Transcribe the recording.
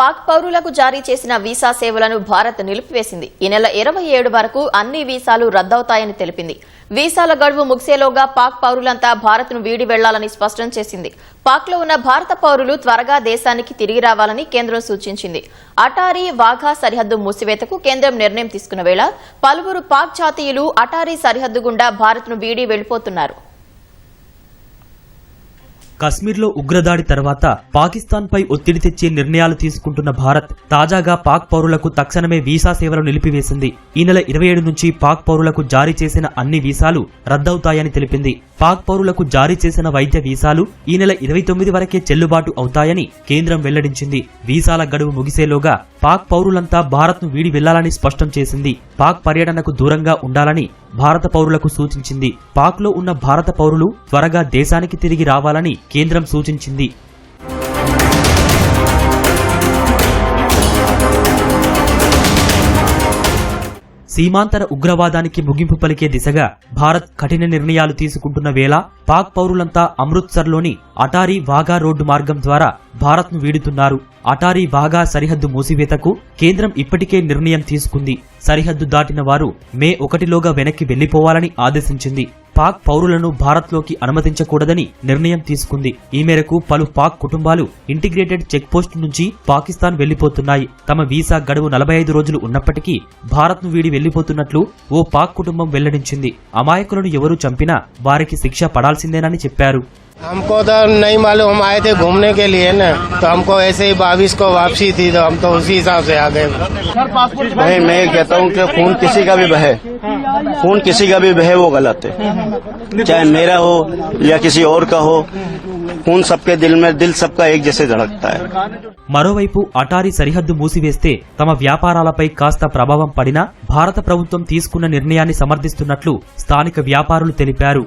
పాక్ పౌరులకు జారీ చేసిన వీసా సేవలను భారత్ నిలిపివేసింది. ఈ నెల 27 వరకు అన్ని వీసాలు రద్దవుతాయని తెలిపింది. వీసాల గడువు ముగిసేలోగా పాక్ పౌరులంతా భారత్ను వీడి వెళ్లాలని స్పష్టం చేసింది. పాక్లో ఉన్న భారత పౌరులు త్వరగా దేశానికి తిరిగి రావాలని కేంద్రం సూచించింది. అటారీ వాఘా సరిహద్దు మూసివేతకు కేంద్రం నిర్ణయం తీసుకున్న వేళ పలువురు పాక్ జాతీయులు అటారీ సరిహద్దు గుండా భారత్ను వీడి వెళ్లిపోతున్నారు. కశ్మీర్లో ఉగ్రదాడి తర్వాత పాకిస్తాన్పై ఒత్తిడి తెచ్చే నిర్ణయాలు తీసుకుంటున్న భారత్ తాజాగా పాక్ పౌరులకు తక్షణమే వీసా సేవలు నిలిపివేసింది. ఈ నెల 27 నుంచి పాక్ పౌరులకు జారీ చేసిన అన్ని వీసాలు రద్దవుతాయని తెలిపింది. పాక్ పౌరులకు జారీ చేసిన వైద్య వీసాలు ఈ నెల 29 వరకే చెల్లుబాటు అవుతాయని కేంద్రం వెల్లడించింది. వీసాల గడువు ముగిసేలోగా పాక్ పౌరులంతా భారత్ను వీడి వెళ్లాలని స్పష్టం చేసింది. పాక్ పర్యటనకు దూరంగా ఉండాలని భారత పౌరులకు సూచించింది. పాక్లో ఉన్న భారత పౌరులు త్వరగా దేశానికి తిరిగి రావాలని కేంద్రం సూచించింది. సీమాంతర ఉగ్రవాదానికి ముగింపు పలికే దిశగా భారత్ కఠిన నిర్ణయాలు తీసుకుంటున్న వేళ పాక్ పౌరులంతా అమృత్సర్లోని అటారీ వాఘా రోడ్డు మార్గం ద్వారా భారత్ను వీడుతున్నారు. అటారీ వాఘా సరిహద్దు మూసివేతకు కేంద్రం ఇప్పటికే నిర్ణయం తీసుకుంది. సరిహద్దు దాటిన వారు మే 1లోగా వెనక్కి వెళ్లిపోవాలని ఆదేశించింది. పాక్ పౌరులను భారత్లోకి అనుమతించకూడదని నిర్ణయం తీసుకుంది. ఈ మేరకు పలు పాక్ కుటుంబాలు ఇంటిగ్రేటెడ్ చెక్పోస్ట్ నుంచి పాకిస్తాన్ వెళ్లిపోతున్నాయి. తమ వీసా గడువు 45 రోజులు ఉన్నప్పటికీ భారత్ను వీడి వెళ్లిపోతున్నట్లు ఓ పాక్ కుటుంబం వెల్లడించింది. అమాయకులను ఎవరు చంపినా వారికి శిక్ష పడాల్సిందేనని చెప్పారు. हमको तो नहीं मालूम, हम आए थे घूमने के लिए ना, तो हमको ऐसे ही 22 को वापसी थी, तो हम तो उसी हिसाब से आ गए। भाई मैं कहता हूँ कि खून किसी का भी बहे, खून किसी का भी बहे वो गलत है, चाहे मेरा हो या किसी और का हो, खून सबके दिल में, दिल सबका एक जैसे धड़कता है। మరోవైపు అటారీ సరిహద్దు మూసివేస్తే తమ వ్యాపారాలపై కాస్త ప్రభావం పడినా భారత ప్రభుత్వం తీసుకున్న నిర్ణయాన్ని సమర్థిస్తున్నట్లు స్థానిక వ్యాపారులు తెలిపారు.